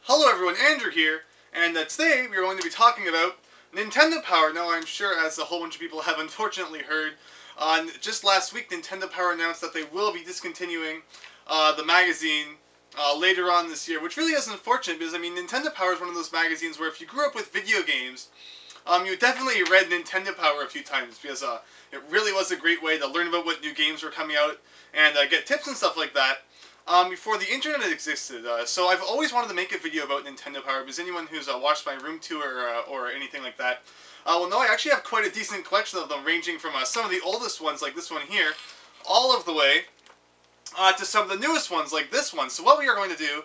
Hello everyone, Andrew here, and today we are going to be talking about Nintendo Power. Now I'm sure, as a whole bunch of people have unfortunately heard, just last week Nintendo Power announced that they will be discontinuing the magazine later on this year, which really is unfortunate because, I mean, Nintendo Power is one of those magazines where if you grew up with video games, you definitely read Nintendo Power a few times because it really was a great way to learn about what new games were coming out and get tips and stuff like that. Before the internet existed. So I've always wanted to make a video about Nintendo Power because anyone who's watched my room tour or anything like that will know I actually have quite a decent collection of them, ranging from some of the oldest ones like this one here, all of the way to some of the newest ones like this one. So what we are going to do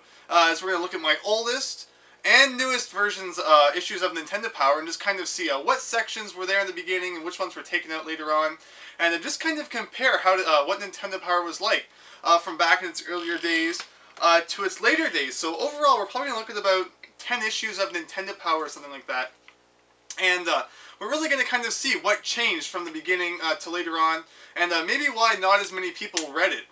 is we're going to look at my oldest and newest versions, issues of Nintendo Power, and just kind of see what sections were there in the beginning and which ones were taken out later on, and then just kind of compare how what Nintendo Power was like from back in its earlier days to its later days. So overall, we're probably going to look at about 10 issues of Nintendo Power or something like that, and we're really going to kind of see what changed from the beginning to later on, and maybe why not as many people read it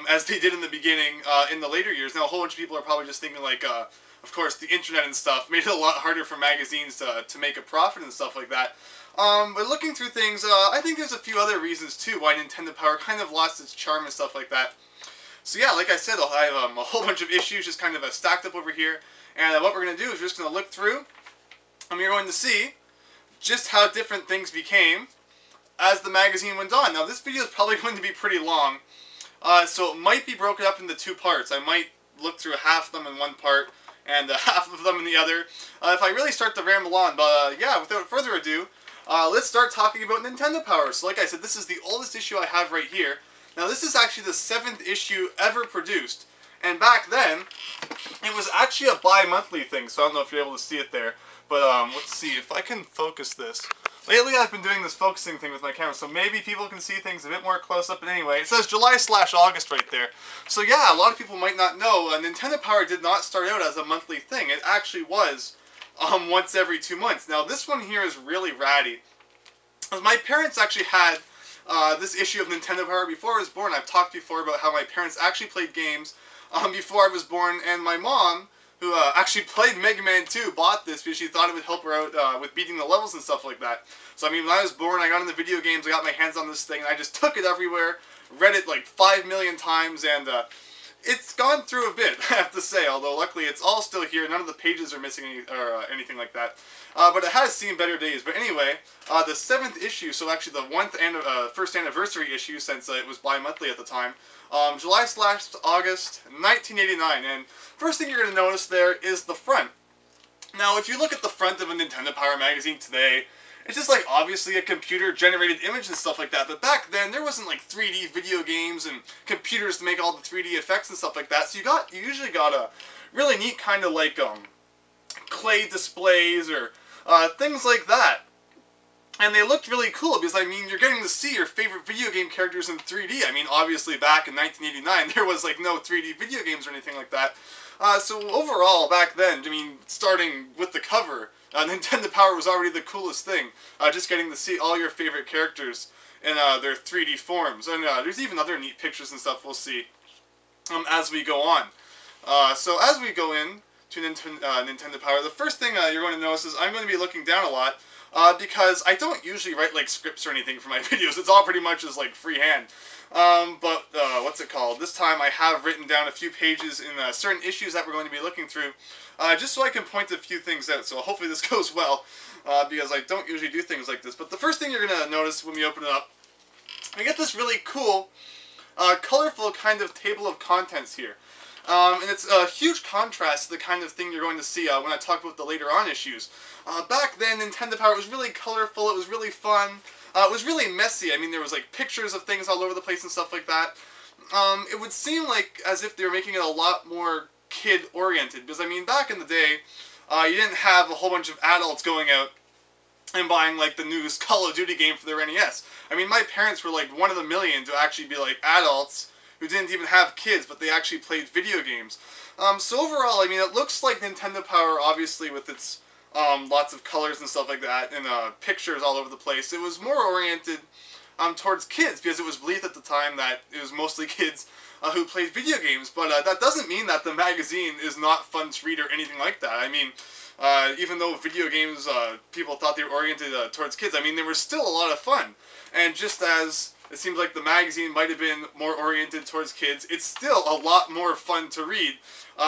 as they did in the beginning in the later years. Now, a whole bunch of people are probably just thinking like, of course, the internet and stuff made it a lot harder for magazines to make a profit and stuff like that. But looking through things, I think there's a few other reasons too why Nintendo Power kind of lost its charm and stuff like that. So yeah, like I said, I have a whole bunch of issues just kind of stacked up over here, and what we're going to do is we're just going to look through, and we're going to see just how different things became as the magazine went on. Now, this video is probably going to be pretty long, so it might be broken up into two parts. I might look through half of them in one part, and half of them in the other, if I really start to ramble on. But yeah, without further ado, let's start talking about Nintendo Power. So like I said, this is the oldest issue I have right here. Now this is actually the 7th issue ever produced, and back then, it was actually a bi-monthly thing, so I don't know if you're able to see it there, but let's see if I can focus this. Lately I've been doing this focusing thing with my camera, so maybe people can see things a bit more close up, but anyway, it says July/August right there. So yeah, a lot of people might not know, Nintendo Power did not start out as a monthly thing. It actually was once every 2 months. Now this one here is really ratty. My parents actually had this issue of Nintendo Power before I was born. I've talked before about how my parents actually played games before I was born, and my mom, who actually played Mega Man 2, bought this because she thought it would help her out with beating the levels and stuff like that. So I mean, when I was born, I got into video games, I got my hands on this thing, and I just took it everywhere, read it like 5 million times, and it's gone through a bit, I have to say, although luckily it's all still here. None of the pages are missing or anything like that. But it has seen better days. But anyway, the 7th issue, so actually the first anniversary issue, since it was bi-monthly at the time, July/August 1989. And first thing you're going to notice there is the front. Now, if you look at the front of a Nintendo Power magazine today, it's just like obviously a computer-generated image and stuff like that, but back then there wasn't like 3D video games and computers to make all the 3D effects and stuff like that, so you usually got a really neat kind of like clay displays or things like that. And they looked really cool because, I mean, you're getting to see your favorite video game characters in 3D. I mean, obviously back in 1989 there was like no 3D video games or anything like that. So overall, back then, I mean, starting with the cover, Nintendo Power was already the coolest thing. Just getting to see all your favorite characters in their 3D forms. And there's even other neat pictures and stuff we'll see as we go on. So as we go in to Nintendo Power, the first thing you're going to notice is I'm going to be looking down a lot because I don't usually write like scripts or anything for my videos. It's all pretty much just like freehand. But what's it called? This time I have written down a few pages in certain issues that we're going to be looking through, just so I can point a few things out. So hopefully this goes well, because I don't usually do things like this. But the first thing you're going to notice when we open it up, we get this really cool, colorful kind of table of contents here. And it's a huge contrast to the kind of thing you're going to see when I talk about the later on issues. Back then, Nintendo Power was really colorful, it was really fun. It was really messy. I mean, there was like pictures of things all over the place and stuff like that. It would seem like as if they were making it a lot more kid-oriented. Because, I mean, back in the day, you didn't have a whole bunch of adults going out and buying like the newest Call of Duty game for their NES. I mean, my parents were like one of the million to actually be like adults who didn't even have kids, but they actually played video games. So overall, I mean, it looks like Nintendo Power, obviously, with its lots of colors and stuff like that, and pictures all over the place. It was more oriented towards kids, because it was believed at the time that it was mostly kids who played video games. But that doesn't mean that the magazine is not fun to read or anything like that. I mean, even though video games, people thought they were oriented towards kids, I mean, they were still a lot of fun. And just as it seems like the magazine might have been more oriented towards kids, it's still a lot more fun to read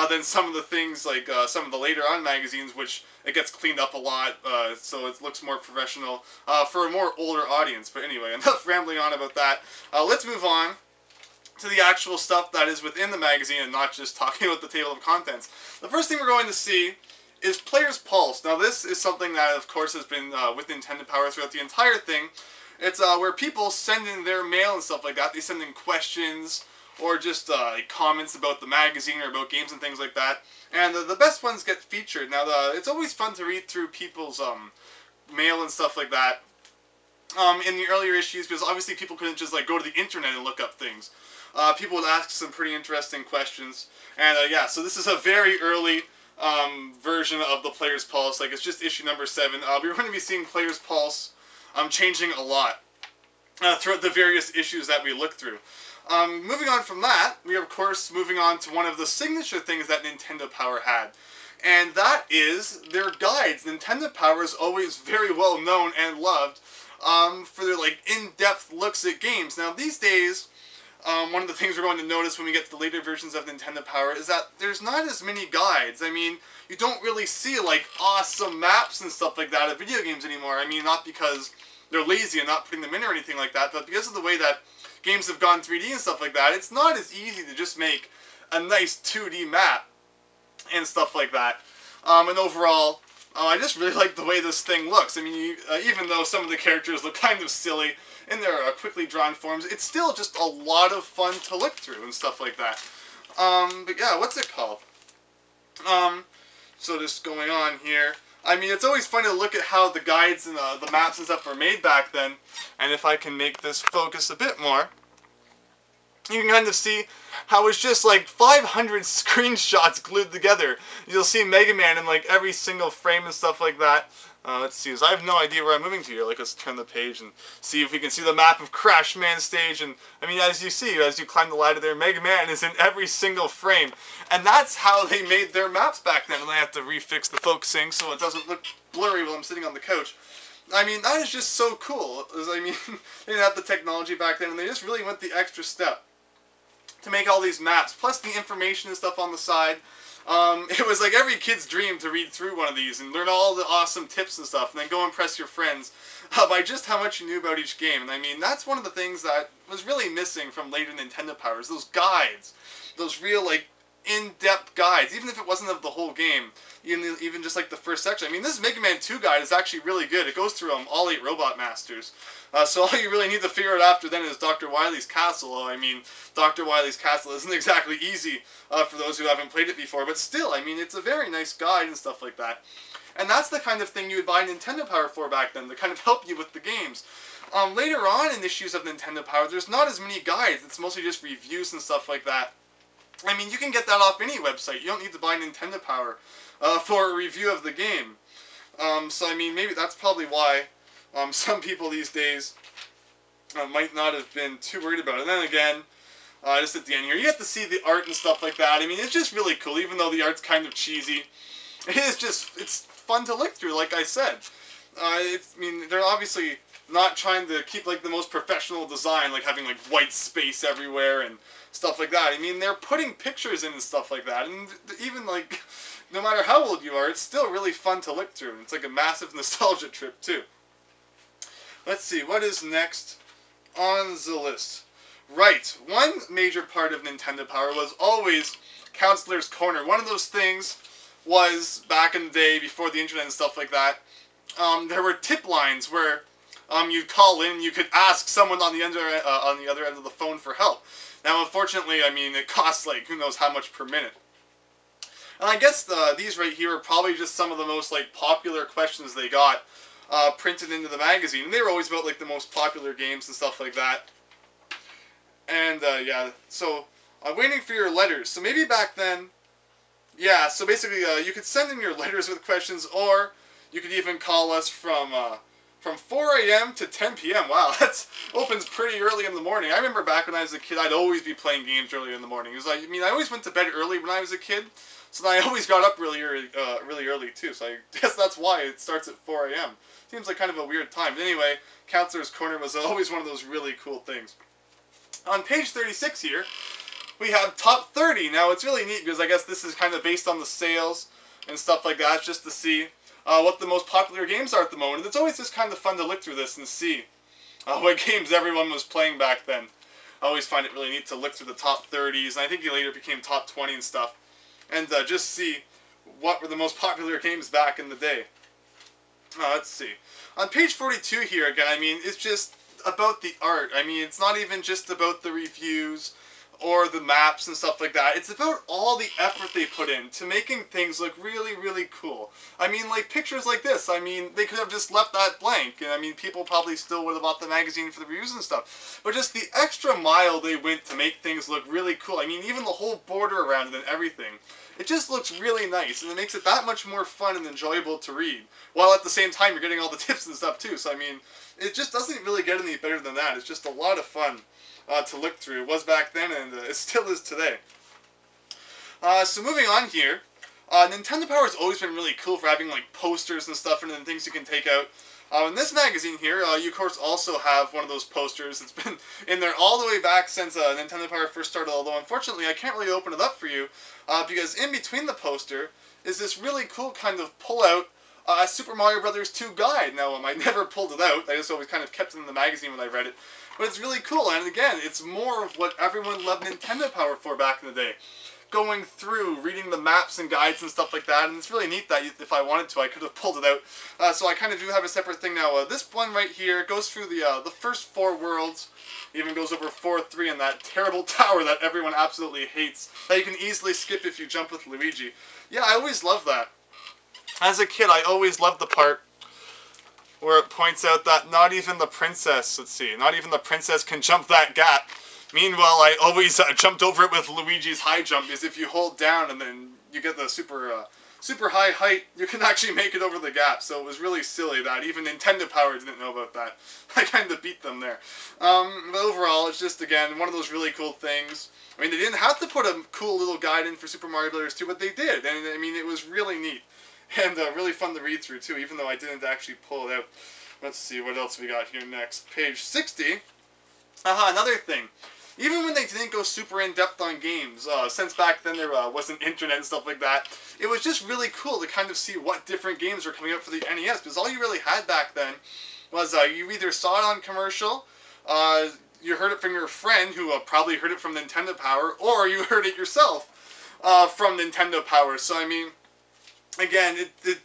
than some of the things like some of the later on magazines, which it gets cleaned up a lot, so it looks more professional for a more older audience. But anyway, enough rambling on about that. Let's move on to the actual stuff that is within the magazine and not just talking about the table of contents. The first thing we're going to see is Player's Pulse. Now this is something that of course has been with Nintendo Power throughout the entire thing. It's where people send in their mail and stuff like that. They send in questions or just comments about the magazine or about games and things like that. And the best ones get featured. Now it's always fun to read through people's mail and stuff like that in the earlier issues, because obviously people couldn't just like go to the internet and look up things. People would ask some pretty interesting questions. And yeah, so this is a very early version of the Player's Pulse. Like, it's just issue number 7. We're going to be seeing Player's Pulse changing a lot throughout the various issues that we look through. Moving on from that, we are of course moving on to one of the signature things that Nintendo Power had. And that is their guides. Nintendo Power is always very well known and loved for their like in-depth looks at games. Now these days, one of the things we're going to notice when we get to the later versions of Nintendo Power is that there's not as many guides. I mean, you don't really see like awesome maps and stuff like that of video games anymore. I mean, not because they're lazy and not putting them in or anything like that, but because of the way that games have gone 3D and stuff like that, it's not as easy to just make a nice 2D map and stuff like that. And overall, I just really like the way this thing looks. I mean, even though some of the characters look kind of silly in their quickly drawn forms, it's still just a lot of fun to look through and stuff like that. But yeah, what's it called? So just going on here. I mean, it's always fun to look at how the guides and the maps and stuff were made back then. And if I can make this focus a bit more, you can kind of see how it's just like 500 screenshots glued together. You'll see Mega Man in like every single frame and stuff like that. Let's see, I have no idea where I'm moving to here. Like, let's turn the page and see if we can see the map of Crash Man stage. And I mean, as you see, as you climb the ladder there, Mega Man is in every single frame. And that's how they made their maps back then. And I have to refix the focusing so it doesn't look blurry while I'm sitting on the couch. I mean, that is just so cool. I mean, they didn't have the technology back then, and they just really went the extra step to make all these maps, plus the information and stuff on the side. It was like every kid's dream to read through one of these and learn all the awesome tips and stuff, and then go impress your friends by just how much you knew about each game. And I mean, that's one of the things that was really missing from later Nintendo Powers, those guides, those real, like, in-depth guides, even if it wasn't of the whole game, even just like the first section. I mean, this Mega Man 2 guide is actually really good. It goes through all 8 Robot Masters. So all you really need to figure out after then is Dr. Wily's Castle. I mean, Dr. Wily's Castle isn't exactly easy for those who haven't played it before, but still, I mean, it's a very nice guide and stuff like that. And that's the kind of thing you would buy Nintendo Power for back then, to kind of help you with the games. Later on in issues of Nintendo Power, there's not as many guides. It's mostly just reviews and stuff like that. I mean, you can get that off any website. You don't need to buy Nintendo Power for a review of the game. So, I mean, maybe that's probably why some people these days might not have been too worried about it. And then again, just at the end here, you get to see the art and stuff like that. I mean, it's just really cool, even though the art's kind of cheesy. It is just, it's fun to look through, like I said. I mean, they're obviously not trying to keep, like, the most professional design, like having, like, white space everywhere and stuff like that. I mean, they're putting pictures in and stuff like that, and even, like, no matter how old you are, it's still really fun to look through. It's like a massive nostalgia trip, too. Let's see, what is next on the list? Right, one major part of Nintendo Power was always Counselor's Corner. One of those things was, back in the day, before the internet and stuff like that, there were tip lines where you'd call in, you could ask someone on the other end of the phone for help. Now, unfortunately, I mean, it costs, like, who knows how much per minute. And I guess these right here are probably just some of the most, like, popular questions they got printed into the magazine. And they were always about, like, the most popular games and stuff like that. And, yeah, so, waiting for your letters. So maybe back then, yeah, so basically, you could send in your letters with questions, or you could even call us from From 4 a.m. to 10 p.m. Wow, that opens pretty early in the morning. I remember back when I was a kid, I'd always be playing games early in the morning. It was like, I mean, I always went to bed early when I was a kid, so I always got up really early too. So I guess that's why it starts at 4 a.m. Seems like kind of a weird time. But anyway, Counselor's Corner was always one of those really cool things. On page 36 here, we have top 30. Now it's really neat because I guess this is kind of based on the sales and stuff like that, just to see what the most popular games are at the moment. And it's always just kind of fun to look through this and see what games everyone was playing back then. I always find it really neat to look through the top 30s, and I think it later became top 20 and stuff, and just see what were the most popular games back in the day. Let's see. On page 42 here, again, I mean, it's just about the art. I mean, it's not even just about the reviews or the maps and stuff like that. It's about all the effort they put in to making things look really, really cool. I mean, like pictures like this, I mean, they could have just left that blank, and I mean, people probably still would have bought the magazine for the reviews and stuff. But just the extra mile they went to make things look really cool. I mean, even the whole border around it and everything. It just looks really nice, and it makes it that much more fun and enjoyable to read. While at the same time, you're getting all the tips and stuff too. So I mean, it just doesn't really get any better than that. It's just a lot of fun to look through. It was back then, and it still is today. So moving on here, Nintendo Power has always been really cool for having like posters and stuff and then things you can take out. In this magazine here, you of course also have one of those posters. It's been in there all the way back since Nintendo Power first started, although unfortunately I can't really open it up for you because in between the poster is this really cool kind of pull-out Super Mario Bros. 2 guide. Now, I never pulled it out. I just always kind of kept it in the magazine when I read it. But it's really cool, and again, it's more of what everyone loved Nintendo Power for back in the day. Going through, reading the maps and guides and stuff like that, and it's really neat that if I wanted to, I could have pulled it out. So I kind of do have a separate thing now. This one right here goes through the first 4 worlds, even goes over 4-3 in that terrible tower that everyone absolutely hates, that you can easily skip if you jump with Luigi. Yeah, I always loved that. As a kid, I always loved the part where it points out that not even the princess, not even the princess can jump that gap. Meanwhile, I always jumped over it with Luigi's high jump, because if you hold down and then you get the super high height, you can actually make it over the gap. So it was really silly that even Nintendo Power didn't know about that. I kind of beat them there. But overall, it's just, again, one of those really cool things. I mean, they didn't have to put a cool little guide in for Super Mario Bros. 2, but they did. And I mean, it was really neat. And really fun to read through, too, even though I didn't actually pull it out. Let's see, what else we got here next. Page 60. Another thing. Even when they didn't go super in-depth on games, since back then there wasn't internet and stuff like that, it was just really cool to kind of see what different games were coming out for the NES, because all you really had back then was you either saw it on commercial, you heard it from your friend, who probably heard it from Nintendo Power, or you heard it yourself from Nintendo Power. So, I mean, again,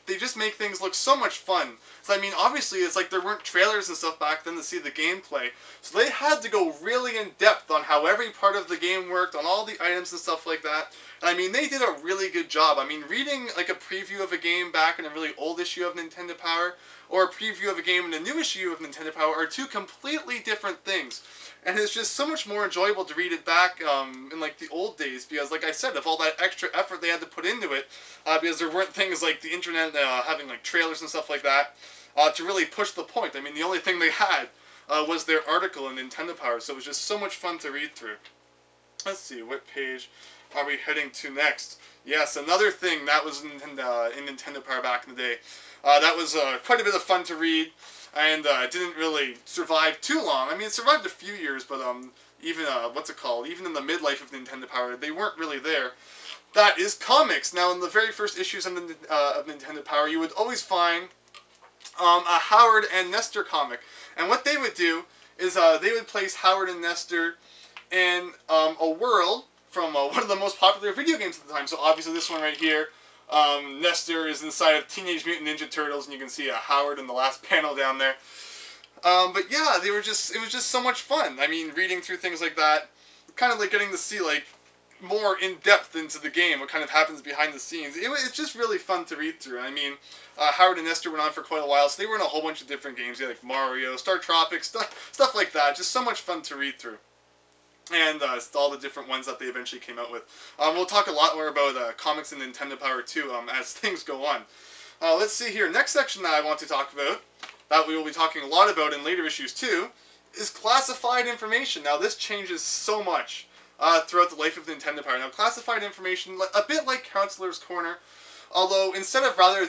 they just make things look so much fun. So, I mean, obviously, it's like there weren't trailers and stuff back then to see the gameplay. So they had to go really in-depth on how every part of the game worked, on all the items and stuff like that. And, I mean, they did a really good job. I mean, reading, like, a preview of a game back in a really old issue of Nintendo Power, or a preview of a game in a new issue of Nintendo Power, are two completely different things. And it's just so much more enjoyable to read it back in, like, the old days, because, like I said, of all that extra effort they had to put into it, because there weren't things like the internet having, like, trailers and stuff like that, to really push the point. I mean, the only thing they had was their article in Nintendo Power, so it was just so much fun to read through. Let's see, what page are we heading to next? Yes, another thing that was in Nintendo Power back in the day. That was quite a bit of fun to read, and didn't really survive too long. I mean, it survived a few years, but even, even in the midlife of Nintendo Power, they weren't really there. That is comics. Now, in the very first issues of Nintendo Power, you would always find a Howard and Nestor comic. And what they would do is they would place Howard and Nestor in a world from one of the most popular video games at the time. So obviously this one right here, Nestor is inside of Teenage Mutant Ninja Turtles, and you can see Howard in the last panel down there. But yeah, it was just so much fun. I mean, reading through things like that, kind of like getting to see like more in depth into the game, what kind of happens behind the scenes. It's just really fun to read through. I mean, Howard and Nestor went on for quite a while, so they were in a whole bunch of different games. They had like Mario, Star Tropics, stuff like that. Just so much fun to read through. And all the different ones that they eventually came out with. We'll talk a lot more about comics and Nintendo Power too as things go on. Let's see here. Next section that I want to talk about that we will be talking a lot about in later issues too, is classified information. Now this changes so much throughout the life of Nintendo Power. Now classified information, a bit like Counselor's Corner, although instead of rather I'm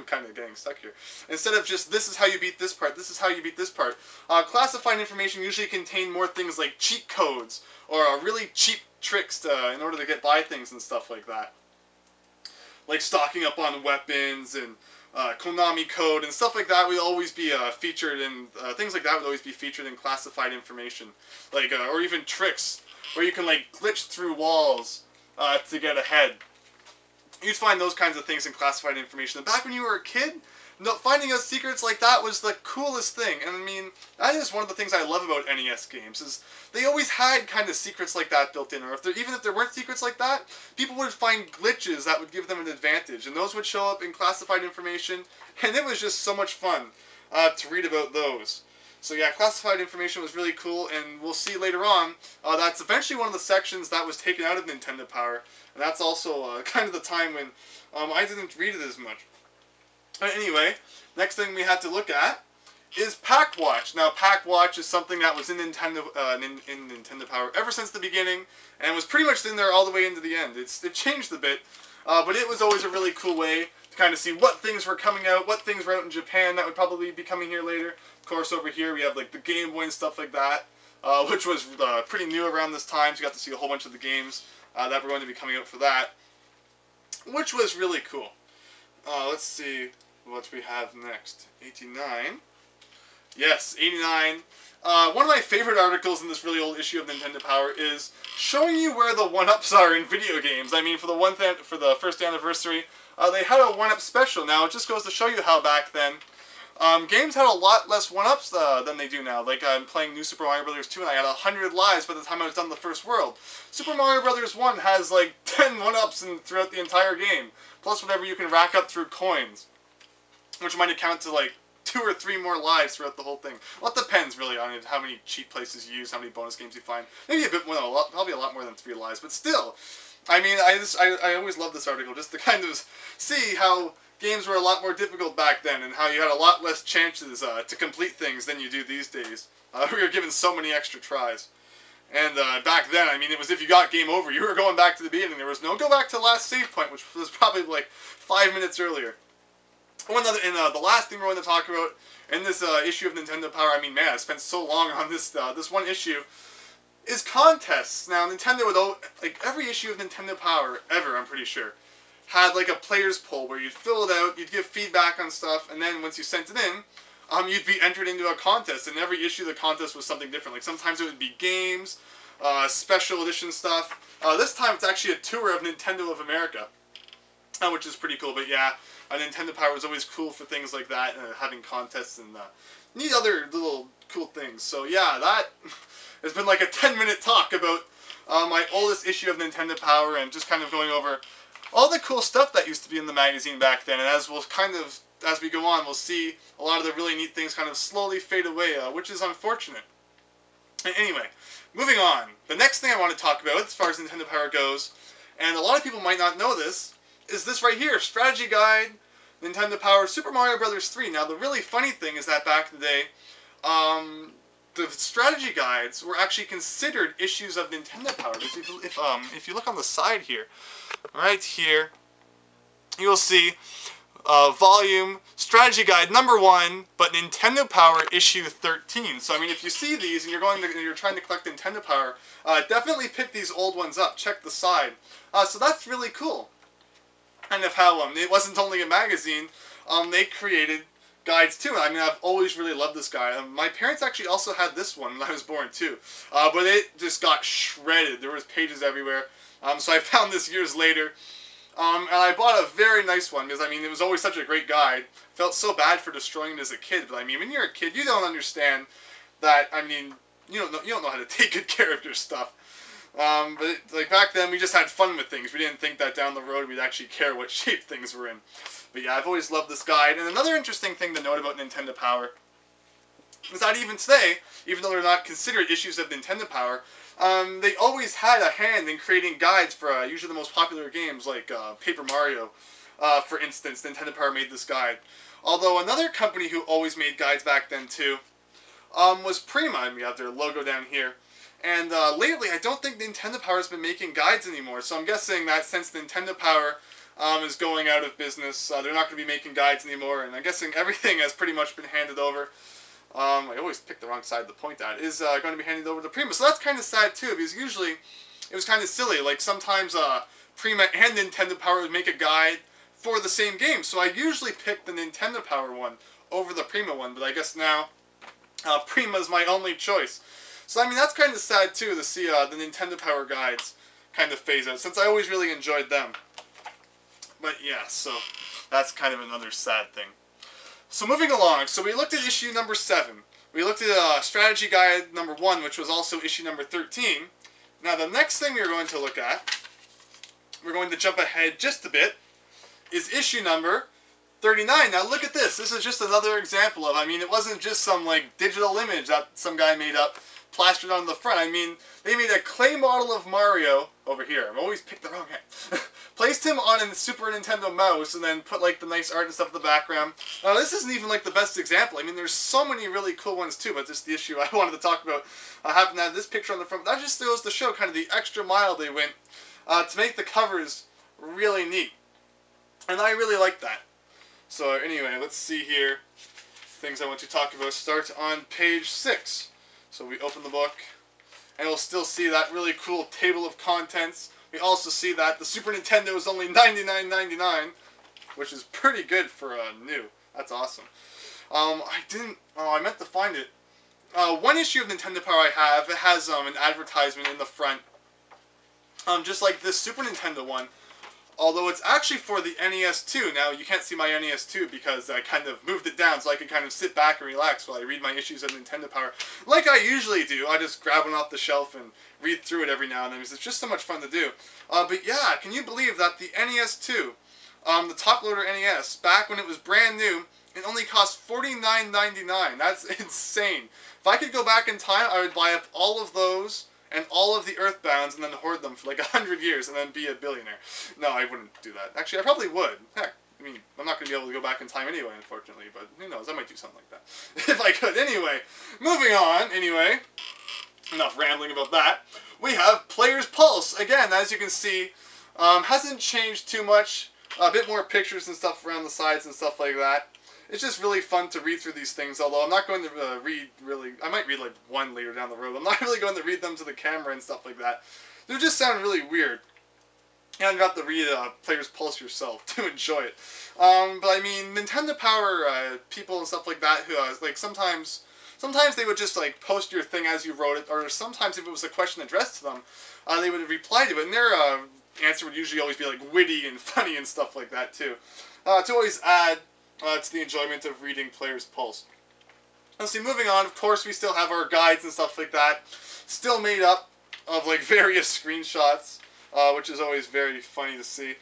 kind of getting stuck here. Instead of just this is how you beat this part, this is how you beat this part, classified information usually contain more things like cheat codes or really cheap tricks in order to get by things and stuff like that. Like stocking up on weapons and Konami code and stuff like that would always be featured in, things like that would always be featured in classified information. Like, or even tricks, where you can like glitch through walls to get ahead. You'd find those kinds of things in classified information. And back when you were a kid, finding out secrets like that was the coolest thing. And I mean, that is one of the things I love about NES games, is they always had kind of secrets like that built in. Or even if there weren't secrets like that, people would find glitches that would give them an advantage. And those would show up in classified information. And it was just so much fun to read about those. So yeah, classified information was really cool, and we'll see later on, that's eventually one of the sections that was taken out of Nintendo Power. And that's also kind of the time when I didn't read it as much. Anyway, next thing we had to look at is Pack Watch. Now, Pack Watch is something that was in Nintendo Power ever since the beginning, and was pretty much in there all the way into the end. It changed a bit, but it was always a really cool way to kind of see what things were coming out, what things were out in Japan that would probably be coming here later. Of course, over here we have like the Game Boy and stuff like that, which was pretty new around this time, so you got to see a whole bunch of the games that were going to be coming out for that, which was really cool. Let's see what we have next. 89. Yes, 89. One of my favorite articles in this really old issue of Nintendo Power is showing you where the 1-ups are in video games. I mean, for the first anniversary, they had a 1-up special. Now, it just goes to show you how back then, games had a lot less 1-ups than they do now. Like, I'm playing New Super Mario Bros. 2 and I had 100 lives by the time I was done the first world. Super Mario Bros. 1 has like 10 1-ups throughout the entire game, plus whatever you can rack up through coins, which might account to like 2 or 3 more lives throughout the whole thing. Well, it depends really on it, how many cheat places you use, how many bonus games you find. Maybe a bit more, probably a lot more than 3 lives, but still. I mean, I always love this article just to kind of see how games were a lot more difficult back then, and how you had a lot less chances to complete things than you do these days. We were given so many extra tries. And back then, I mean, it was if you got game over, you were going back to the beginning. There was no go back to the last save point, which was probably like 5 minutes earlier. The last thing we're going to talk about in this issue of Nintendo Power, I mean, man, I spent so long on this this one issue, is contests. Now, Nintendo would, like, every issue of Nintendo Power ever, I'm pretty sure, had like a player's poll where you'd fill it out, you'd give feedback on stuff, and then once you sent it in, you'd be entered into a contest. And every issue of the contest was something different. Like sometimes it would be games, special edition stuff. This time it's actually a tour of Nintendo of America, which is pretty cool. But yeah, Nintendo Power was always cool for things like that, having contests and neat other little cool things. So yeah, that has been like a 10-minute talk about my oldest issue of Nintendo Power, and just kind of going over all the cool stuff that used to be in the magazine back then. And as we go on, we'll see a lot of the really neat things kind of slowly fade away, which is unfortunate. Anyway, moving on. The next thing I want to talk about, as far as Nintendo Power goes, and a lot of people might not know this, is this right here, Strategy Guide, Nintendo Power, Super Mario Bros. 3. Now, the really funny thing is that back in the day, the strategy guides were actually considered issues of Nintendo Power. Because if you look on the side here, right here, you will see volume strategy guide number 1, but Nintendo Power issue 13. So I mean, if you see these and you're trying to collect Nintendo Power, definitely pick these old ones up. Check the side. So that's really cool. Kind of how it wasn't only a magazine. They created guides too. I mean, I've always really loved this guide. My parents actually also had this one when I was born too, but it just got shredded. There was pages everywhere. So I found this years later, and I bought a very nice one because I mean it was always such a great guide. Felt so bad for destroying it as a kid, but I mean when you're a kid, you don't understand that. I mean you don't know how to take good care of your stuff. But like back then, we just had fun with things. We didn't think that down the road we'd actually care what shape things were in. But yeah, I've always loved this guide. And another interesting thing to note about Nintendo Power is that even today, even though they're not considered issues of Nintendo Power, they always had a hand in creating guides for usually the most popular games like Paper Mario. For instance, Nintendo Power made this guide. Although another company who always made guides back then too was Prima, and we have their logo down here. And lately, I don't think Nintendo Power has been making guides anymore, so I'm guessing that since Nintendo Power is going out of business, they're not going to be making guides anymore, and I'm guessing everything has pretty much been handed over. I always pick the wrong side to point at, is going to be handed over to Prima, so that's kind of sad too, because usually it was kind of silly, like sometimes Prima and Nintendo Power would make a guide for the same game, so I usually pick the Nintendo Power one over the Prima one, but I guess now Prima is my only choice. So I mean, that's kind of sad too to see the Nintendo Power guides kind of phase out, since I always really enjoyed them. But yeah, so that's kind of another sad thing. So moving along, so we looked at issue number 7. We looked at strategy guide number 1, which was also issue number 13. Now the next thing we're going to look at, we're going to jump ahead just a bit, is issue number 39. Now look at this. This is just another example of, I mean, it wasn't just some like digital image that some guy made up, plastered on the front. I mean, they made a clay model of Mario over here. I've always picked the wrong hand. Placed him on a Super Nintendo mouse and then put like the nice art and stuff in the background. Now this isn't even like the best example. I mean, there's so many really cool ones too, but just the issue I wanted to talk about happened to have this picture on the front. That just goes to show kind of the extra mile they went to make the covers really neat. And I really like that. So anyway, let's see here. Things I want to talk about start on page 6. So we open the book, and we'll still see that really cool table of contents. We also see that the Super Nintendo is only $99.99, which is pretty good for new. That's awesome. I meant to find it. One issue of Nintendo Power I have, it has an advertisement in the front, just like this Super Nintendo one. Although it's actually for the NES 2. Now, you can't see my NES 2 because I kind of moved it down so I can kind of sit back and relax while I read my issues of Nintendo Power. Like I usually do. I just grab one off the shelf and read through it every now and then because it's just so much fun to do. But yeah, can you believe that the NES 2, the top loader NES, back when it was brand new, it only cost $49.99. That's insane. If I could go back in time, I would buy up all of those and all of the Earthbounds, and then hoard them for like 100 years, and then be a billionaire. No, I wouldn't do that. Actually, I probably would. Heck, I mean, I'm not going to be able to go back in time anyway, unfortunately, but who knows, I might do something like that. If I could. Anyway, moving on, anyway. Enough rambling about that. We have Player's Pulse. Again, as you can see, hasn't changed too much. A bit more pictures and stuff around the sides and stuff like that. It's just really fun to read through these things, although I'm not going to read really... I might read like one later down the road. I'm not really going to read them to the camera and stuff like that. They just sound really weird. You haven't got to read Player's Pulse yourself to enjoy it. But I mean, Nintendo Power people and stuff like that who, like, sometimes they would just like post your thing as you wrote it, or sometimes if it was a question addressed to them, they would reply to it, and their answer would usually always be like witty and funny and stuff like that too. To always add to the enjoyment of reading Player's Pulse. Let's see, moving on, of course we still have our guides and stuff like that, still made up of like various screenshots, which is always very funny to see.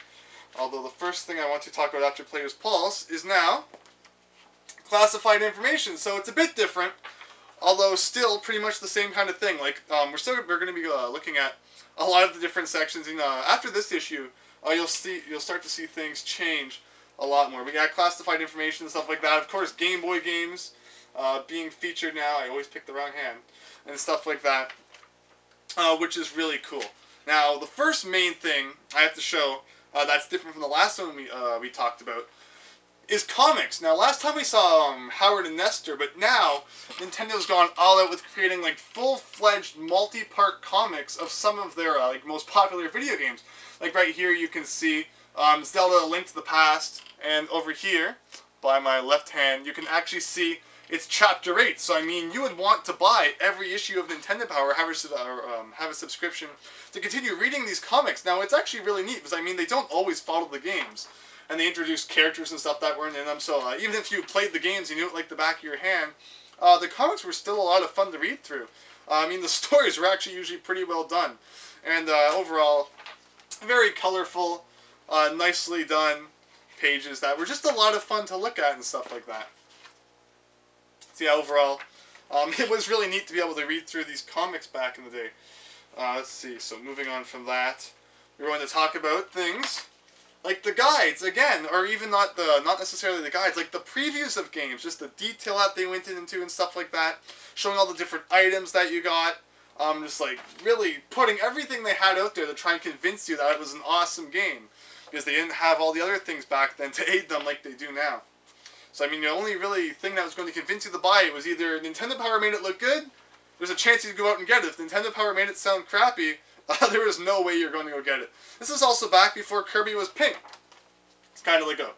Although the first thing I want to talk about after Player's Pulse is now classified information. So it's a bit different, although still pretty much the same kind of thing. Like we're going to be looking at a lot of the different sections. And after this issue, you'll start to see things change a lot more. We got classified information and stuff like that. Of course, Game Boy games being featured now. I always pick the wrong hand and stuff like that, which is really cool. Now, the first main thing I have to show that's different from the last one we talked about is comics. Now, last time we saw Howard and Nestor, but now Nintendo's gone all out with creating like full-fledged multi-part comics of some of their like most popular video games. Like right here, you can see Zelda: A Link to the Past, and over here, by my left hand, you can actually see it's Chapter 8. So I mean, you would want to buy every issue of Nintendo Power, have a subscription to continue reading these comics. Now, it's actually really neat, because I mean, they don't always follow the games. And they introduce characters and stuff that weren't in them, so even if you played the games, you knew it like the back of your hand, the comics were still a lot of fun to read through. I mean, the stories were actually usually pretty well done. And overall, very colorful, nicely done pages that were just a lot of fun to look at and stuff like that. So yeah, overall, it was really neat to be able to read through these comics back in the day. Let's see, so moving on from that, we're going to talk about things like the guides again, or even not necessarily the guides, like the previews of games, just the detail that they went into and stuff like that, showing all the different items that you got, just like really putting everything they had out there to try and convince you that it was an awesome game, because they didn't have all the other things back then to aid them like they do now. So I mean, the only really thing that was going to convince you to buy it was either Nintendo Power made it look good, there's a chance you'd go out and get it. If Nintendo Power made it sound crappy, there was no way you're going to go get it. This is also back before Kirby was pink. It's kind of like a,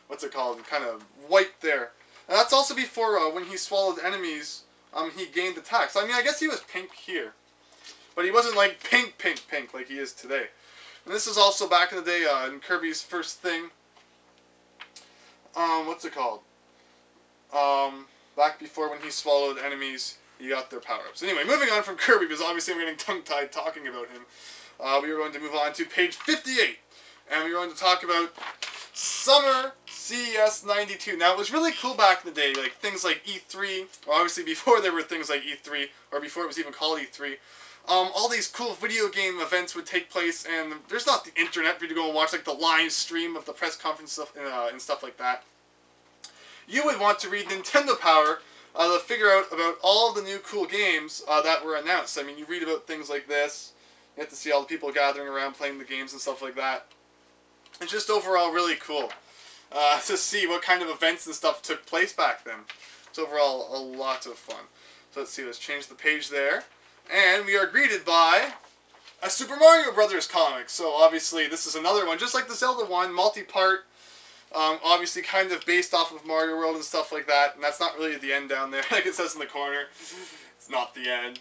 what's it called, kind of white there. And that's also before when he swallowed enemies, he gained attacks. I mean, I guess he was pink here. But he wasn't like pink like he is today. And this is also back in the day in Kirby's first thing. What's it called? Back before when he swallowed enemies, he got their power-ups. Anyway, moving on from Kirby, because obviously I'm getting tongue-tied talking about him. We are going to move on to page 58. And we're going to talk about Summer CES 92. Now, it was really cool back in the day, like things like E3, or obviously before there were things like E3, or before it was even called E3. All these cool video game events would take place, and there's not the internet for you to go and watch like the live stream of the press conference stuff, and stuff like that. You would want to read Nintendo Power to figure out about all the new cool games that were announced. I mean, you read about things like this. You get to see all the people gathering around playing the games and stuff like that. It's just overall really cool to see what kind of events and stuff took place back then. It's overall a lot of fun. So let's see, let's change the page there. And we are greeted by a Super Mario Brothers comic. So obviously this is another one, just like the Zelda one, multi-part. Obviously kind of based off of Mario World and stuff like that. And that's not really the end down there, like it says in the corner. It's not the end.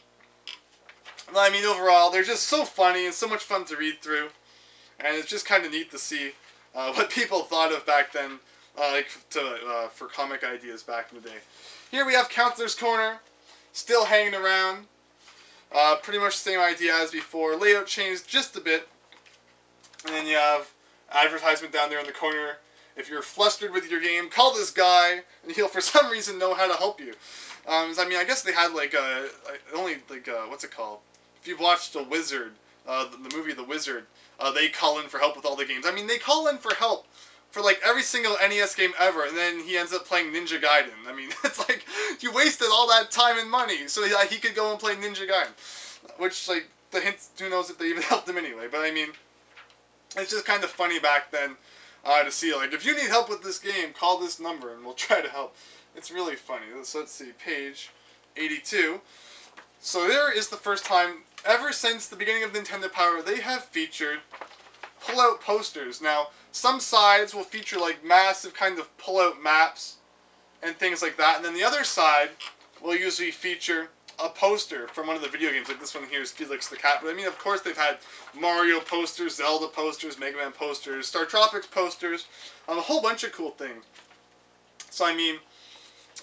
But I mean, overall, they're just so funny and so much fun to read through. And it's just kind of neat to see what people thought of back then, for comic ideas back in the day. Here we have Counselor's Corner, still hanging around. Pretty much the same idea as before. Layout changed just a bit. And then you have advertisement down there in the corner. If you're flustered with your game, call this guy, and he'll for some reason know how to help you. I mean, I guess they had what's it called? If you've watched The Wizard, the movie The Wizard, they call in for help with all the games. I mean, they call in for help for like every single NES game ever, and then he ends up playing Ninja Gaiden. I mean, it's like, you wasted all that time and money so he could go and play Ninja Gaiden. Which, like, the hints, who knows if they even helped him anyway. But I mean, it's just kind of funny back then to see, like, if you need help with this game, call this number and we'll try to help. It's really funny. So let's see, page 82. So there is the first time, ever since the beginning of Nintendo Power, they have featured pull-out posters. Now, some sides will feature like massive kind of pull-out maps and things like that, and then the other side will usually feature a poster from one of the video games. Like this one here is Felix the Cat. But I mean, of course, they've had Mario posters, Zelda posters, Mega Man posters, Star Tropics posters, a whole bunch of cool things. So I mean,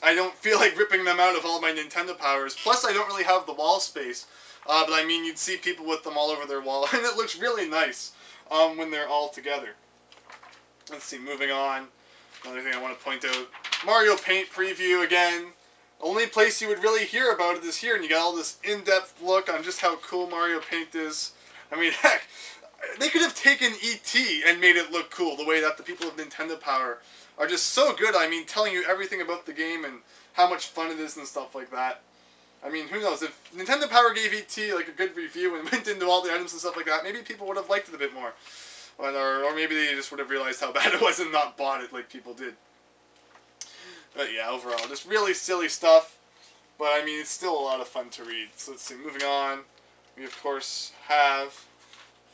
I don't feel like ripping them out of all my Nintendo Powers. Plus, I don't really have the wall space. But I mean, you'd see people with them all over their wall, and it looks really nice when they're all together. Let's see, moving on. Another thing I want to point out. Mario Paint preview again. Only place you would really hear about it is here, and you got all this in-depth look on just how cool Mario Paint is. I mean, heck, they could have taken E.T. and made it look cool, the way that the people of Nintendo Power are just so good. I mean, telling you everything about the game and how much fun it is and stuff like that. I mean, who knows, if Nintendo Power gave E.T. like a good review and went into all the items and stuff like that, maybe people would have liked it a bit more. Or maybe they just would have realized how bad it was and not bought it like people did. But yeah, overall, just really silly stuff. But I mean, it's still a lot of fun to read. So let's see, moving on. We of course have,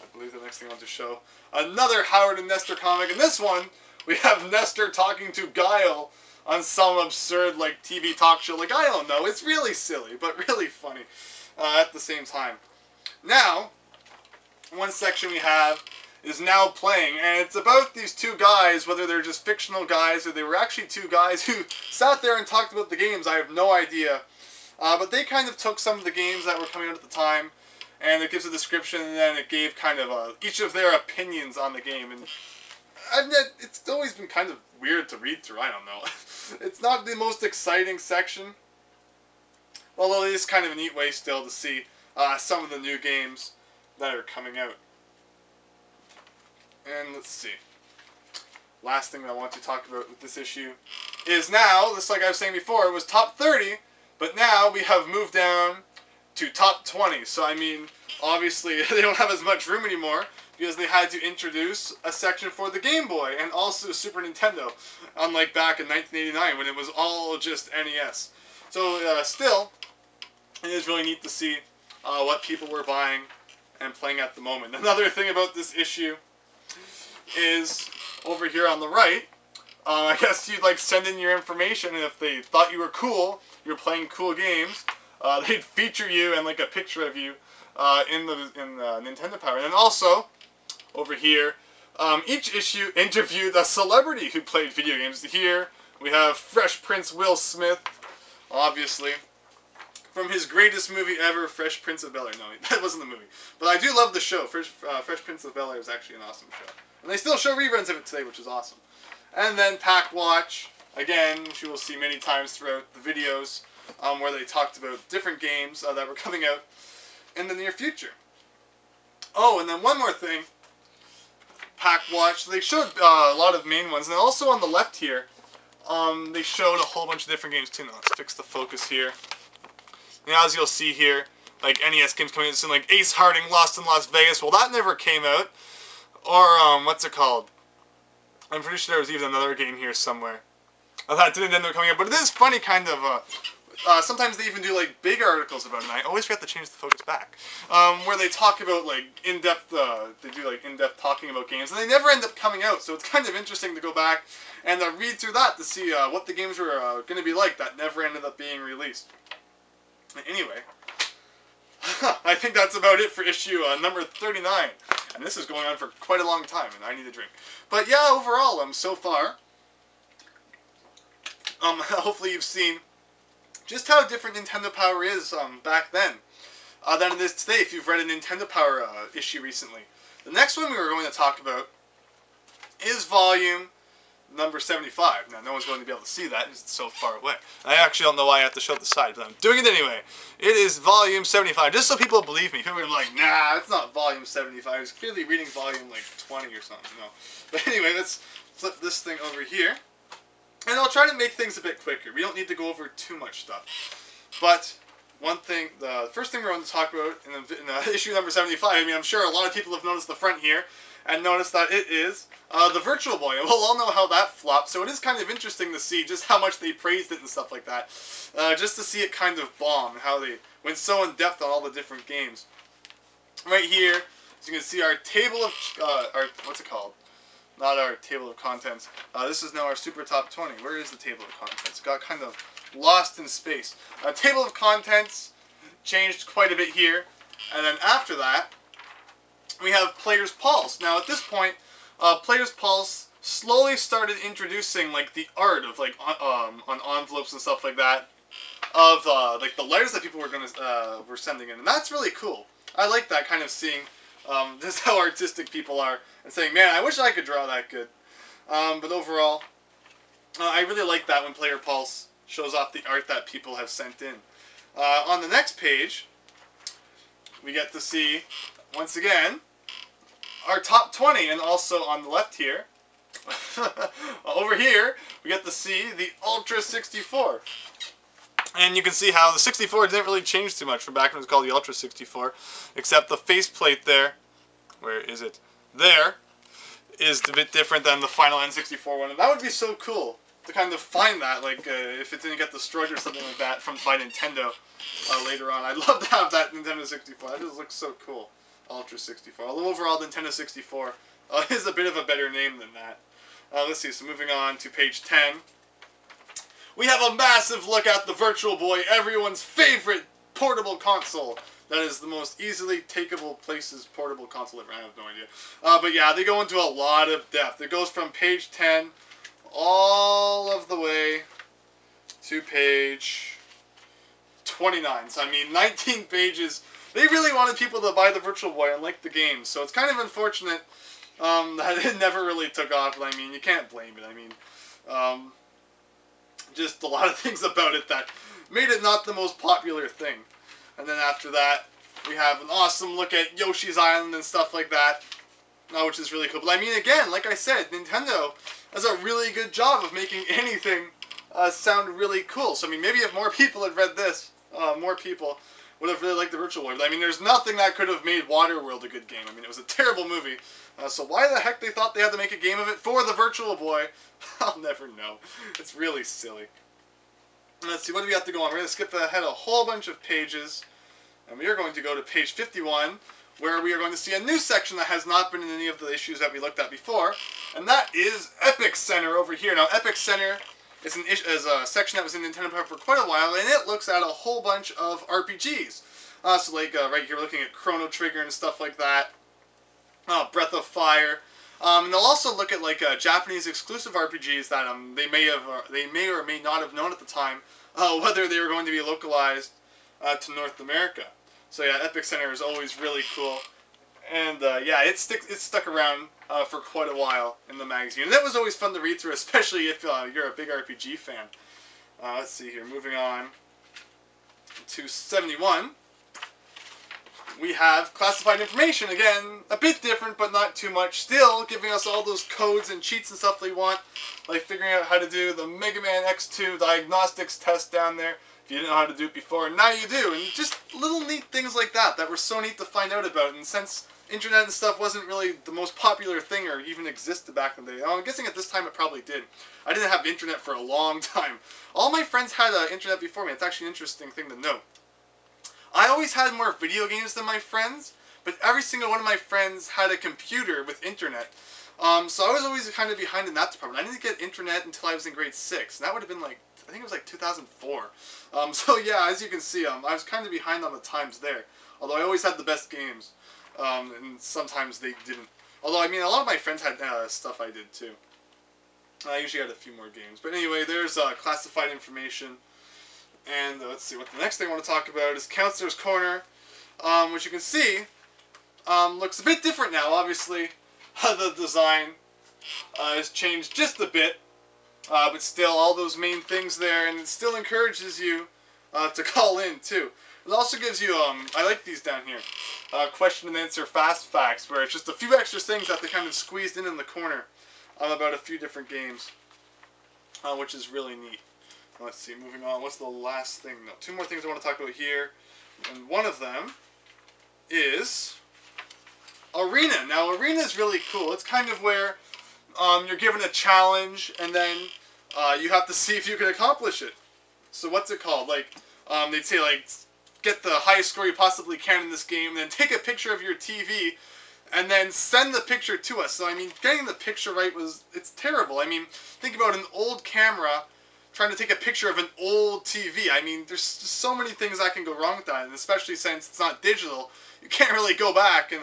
I believe the next thing I want to show, another Howard and Nestor comic. And this one, we have Nestor talking to Guile on some absurd like TV talk show. Like, I don't know, it's really silly, but really funny at the same time. Now, one section we have is Now Playing, and it's about these two guys, whether they're just fictional guys or they were actually two guys who sat there and talked about the games. I have no idea. But they kind of took some of the games that were coming out at the time, and it gives a description, and then it gave kind of each of their opinions on the game. And it's always been kind of weird to read through, I don't know. It's not the most exciting section, although it is kind of a neat way still to see some of the new games that are coming out. And let's see. last thing that I want to talk about with this issue is now, just like I was saying before, it was top 30, but now we have moved down to top 20. So, I mean, obviously, they don't have as much room anymore because they had to introduce a section for the Game Boy and also Super Nintendo, unlike back in 1989 when it was all just NES. So, still, it is really neat to see what people were buying and playing at the moment. Another thing about this issue is over here on the right, I guess you'd like send in your information, and if they thought you were cool, you were playing cool games, they'd feature you and like a picture of you in the Nintendo Power. And then also over here, each issue interviewed a celebrity who played video games. Here we have Fresh Prince Will Smith, obviously, from his greatest movie ever, Fresh Prince of Bel-Air. No, that wasn't the movie, but I do love the show. Fresh Prince of Bel-Air is actually an awesome show, and they still show reruns of it today, which is awesome. And then Pack Watch, again, which you will see many times throughout the videos, where they talked about different games that were coming out in the near future. Oh, and then one more thing, Pack Watch, they showed a lot of main ones, and also on the left here, they showed a whole bunch of different games too. Now let's fix the focus here. Now, as you'll see here, like NES games coming out soon, like Ace Harding, Lost in Las Vegas. Well, that never came out. Or, what's it called? I'm pretty sure there was even another game here somewhere that didn't end up coming out. But it is funny, kind of, sometimes they even do, like, big articles about it, and I always forget to change the focus back. Where they talk about, like, in-depth, they do, like, in-depth talking about games, and they never end up coming out, so it's kind of interesting to go back and read through that to see what the games were going to be like that never ended up being released. Anyway, I think that's about it for issue number 39. And this is going on for quite a long time, and I need a drink. But yeah, overall, so far, hopefully you've seen just how different Nintendo Power is back then than it is today if you've read a Nintendo Power issue recently. The next one we were going to talk about is volume number 75. Now, no one's going to be able to see that because it's so far away. I actually don't know why I have to show the side, but I'm doing it anyway. It is volume 75, just so people believe me. People are like, nah, it's not volume 75. It's clearly reading volume, like, 20 or something. No. But anyway, let's flip this thing over here. And I'll try to make things a bit quicker. We don't need to go over too much stuff. But one thing, the first thing we're going to talk about in issue number 75, I mean, I'm sure a lot of people have noticed the front here and noticed that it is the Virtual Boy. We'll all know how that flopped, so it is kind of interesting to see just how much they praised it and stuff like that. Just to see it kind of bomb, how they went so in-depth on all the different games. Right here, as you can see, our table of, what's it called? Not our table of contents. This is now our Super Top 20. Where is the table of contents? It got kind of lost in space. Table of contents changed quite a bit here. And then after that, we have Player's Pulse. Now at this point, Player's Pulse slowly started introducing like the art of like on envelopes and stuff like that of like the letters that people were sending in, and that's really cool. I like that kind of seeing just how artistic people are and saying, man, I wish I could draw that good. But overall, I really like that when Player Pulse shows off the art that people have sent in. On the next page, we get to see, once again, our top 20, and also on the left here, over here, we get to see the Ultra 64. And you can see how the 64 didn't really change too much from back when it was called the Ultra 64, except the faceplate there, where is it? There, is a bit different than the final N64 one, and that would be so cool to kind of find that, like if it didn't get destroyed or something like that by Nintendo later on. I'd love to have that Nintendo 64. That just looks so cool. Ultra 64. Although overall, Nintendo 64 is a bit of a better name than that. Let's see, so moving on to page 10. We have a massive look at the Virtual Boy, everyone's favorite portable console. That is the most easily takeable places portable console ever. I have no idea. But yeah, they go into a lot of depth. It goes from page 10 all of the way to page 29. So I mean, 19 pages. They really wanted people to buy the Virtual Boy and like the game. So it's kind of unfortunate that it never really took off. But I mean, you can't blame it. I mean, just a lot of things about it that made it not the most popular thing. And then after that, we have an awesome look at Yoshi's Island and stuff like that, which is really cool. But I mean, again, like I said, Nintendo does a really good job of making anything sound really cool. So I mean, maybe if more people had read this, more people would have really liked the Virtual Boy. But I mean, there's nothing that could have made Waterworld a good game. I mean, it was a terrible movie. So why the heck they thought they had to make a game of it for the Virtual Boy, I'll never know. It's really silly. Let's see, what do we have to go on? We're going to skip ahead a whole bunch of pages. And we are going to go to page 51, where we are going to see a new section that has not been in any of the issues that we looked at before. And that is Epic Center over here. Now, Epic Center is a section that was in Nintendo Power for quite a while, and it looks at a whole bunch of RPGs. So like right here, we're looking at Chrono Trigger and stuff like that. Breath of Fire. And they'll also look at like Japanese exclusive RPGs that they may or may not have known at the time whether they were going to be localized to North America. So yeah, Epic Center is always really cool, and yeah, it stuck around for quite a while in the magazine, and that was always fun to read through, especially if you're a big RPG fan. Let's see here, moving on to 71. We have classified information, again, a bit different, but not too much. Still giving us all those codes and cheats and stuff we want, like figuring out how to do the Mega Man X2 diagnostics test down there, if you didn't know how to do it before, and now you do. And just little neat things like that were so neat to find out about. And since internet and stuff wasn't really the most popular thing or even existed back in the day, I'm guessing at this time it probably did. I didn't have internet for a long time. All my friends had internet before me. It's actually an interesting thing to note. I always had more video games than my friends, but every single one of my friends had a computer with internet. So I was always kind of behind in that department. I didn't get internet until I was in grade 6, and that would have been like, I think it was like 2004. So yeah, as you can see, I was kind of behind on the times there. Although I always had the best games, and sometimes they didn't. Although, I mean, a lot of my friends had stuff I did too. I usually had a few more games. But anyway, there's classified information. And let's see, what the next thing I want to talk about is Counselor's Corner, which you can see looks a bit different now. Obviously, the design has changed just a bit, but still all those main things there, and it still encourages you to call in too. It also gives you, I like these down here, question and answer fast facts, where it's just a few extra things that they kind of squeezed in the corner about a few different games, which is really neat. Let's see, moving on. What's the last thing? No, two more things I want to talk about here. And one of them is Arena. Now, Arena is really cool. It's kind of where you're given a challenge, and then you have to see if you can accomplish it. So what's it called? Like, they'd say, like, get the highest score you possibly can in this game, and then take a picture of your TV, and then send the picture to us. So, I mean, getting the picture right it's terrible. I mean, think about an old camera trying to take a picture of an old TV. I mean, there's just so many things that can go wrong with that, and especially since it's not digital, you can't really go back and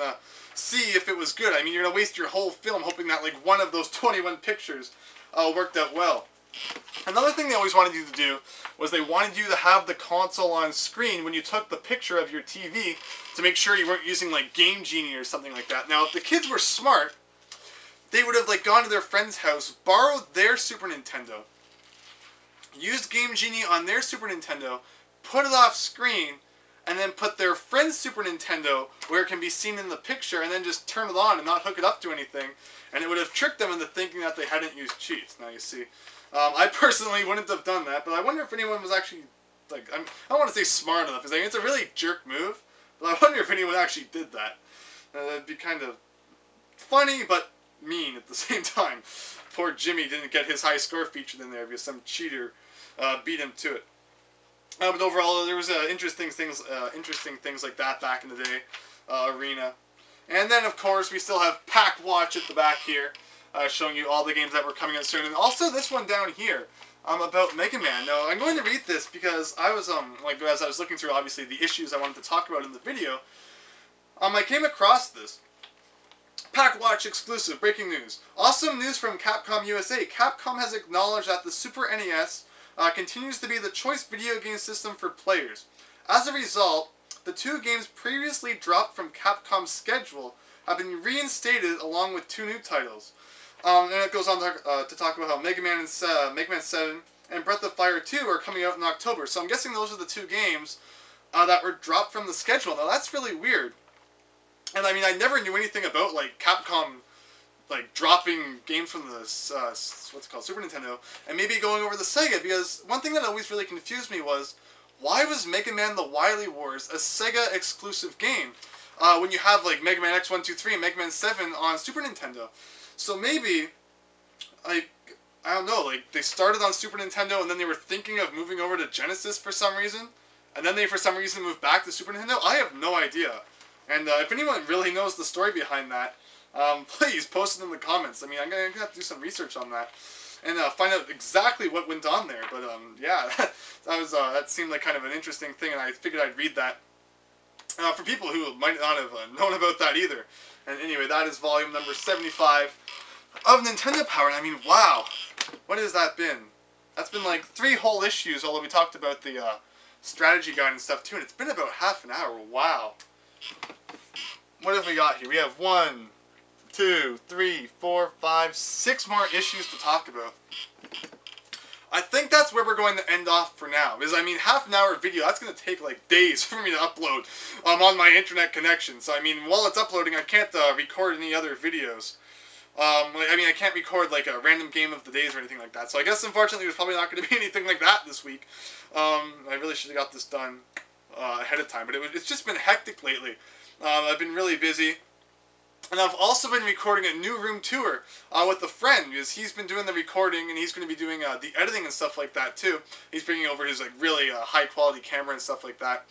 see if it was good. I mean, you're going to waste your whole film hoping that, like, one of those 21 pictures worked out well. Another thing they always wanted you to do was they wanted you to have the console on screen when you took the picture of your TV to make sure you weren't using, like, Game Genie or something like that. Now, if the kids were smart, they would have, like, gone to their friend's house, borrowed their Super Nintendo, used Game Genie on their Super Nintendo, put it off screen, and then put their friend's Super Nintendo where it can be seen in the picture, and then just turn it on and not hook it up to anything, and it would have tricked them into thinking that they hadn't used cheats. Now you see, I personally wouldn't have done that, but I wonder if anyone was actually, like, I don't want to say smart enough, because I mean, it's a really jerk move, but I wonder if anyone actually did that. That'd be kind of funny, but mean at the same time. Poor Jimmy didn't get his high score featured in there because some cheater beat him to it. But overall, there was interesting things like that back in the day, Arena. And then, of course, we still have Pack Watch at the back here, showing you all the games that were coming out soon. And also this one down here, about Mega Man. Now, I'm going to read this because I was, like, as I was looking through, obviously, the issues I wanted to talk about in the video, I came across this. Pack Watch exclusive, breaking news. Awesome news from Capcom USA. Capcom has acknowledged that the Super NES continues to be the choice video game system for players. As a result, the two games previously dropped from Capcom's schedule have been reinstated along with two new titles. And it goes on to talk about how Mega Man 7 and Breath of Fire 2 are coming out in October. So I'm guessing those are the two games that were dropped from the schedule. Now that's really weird. And I mean, I never knew anything about, like, Capcom like dropping games from the what's it called, Super Nintendo, and maybe going over the Sega, because one thing that always really confused me was, why was Mega Man The Wily Wars a Sega exclusive game when you have like Mega Man X1, 2, 3 and Mega Man 7 on Super Nintendo? So maybe, like, I don't know, like they started on Super Nintendo and then they were thinking of moving over to Genesis for some reason, and then they for some reason moved back to Super Nintendo? I have no idea. And if anyone really knows the story behind that, please post it in the comments. I mean, I'm gonna have to do some research on that and find out exactly what went on there. But yeah, that seemed like kind of an interesting thing, and I figured I'd read that for people who might not have known about that either. And anyway, that is volume number 75 of Nintendo Power. And I mean, wow, what has that been? That's been like 3 whole issues, although we talked about the strategy guide and stuff too, and it's been about half an hour. Wow. What have we got here? We have 1, 2, 3, 4, 5, 6 more issues to talk about. I think that's where we're going to end off for now. Because, I mean, half an hour video, that's going to take like days for me to upload on my internet connection. So, I mean, while it's uploading, I can't record any other videos. I mean, I can't record like a random game of the days or anything like that. So I guess, unfortunately, there's probably not going to be anything like that this week. I really should have got this done ahead of time. But it's just been hectic lately. I've been really busy. And I've also been recording a new room tour with a friend, because he's been doing the recording and he's going to be doing the editing and stuff like that too. He's bringing over his like really high quality camera and stuff like that.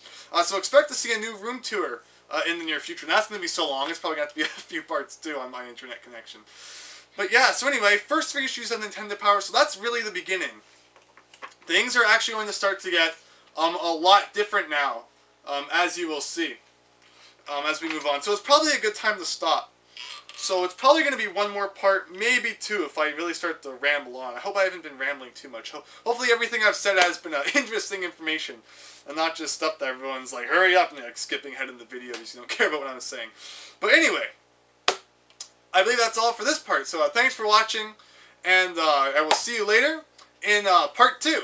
So expect to see a new room tour in the near future. And that's going to be so long, it's probably going to have to be a few parts too on my internet connection. But yeah, so anyway, first 3 issues of Nintendo Power, so that's really the beginning. Things are actually going to start to get a lot different now, as you will see. As we move on. So it's probably a good time to stop. So it's probably going to be 1 more part, maybe 2, if I really start to ramble on. I hope I haven't been rambling too much. Hopefully everything I've said has been interesting information, and not just stuff that everyone's like, hurry up, and like skipping ahead in the video because you don't care about what I'm saying. But anyway, I believe that's all for this part. So thanks for watching, and I will see you later in part 2.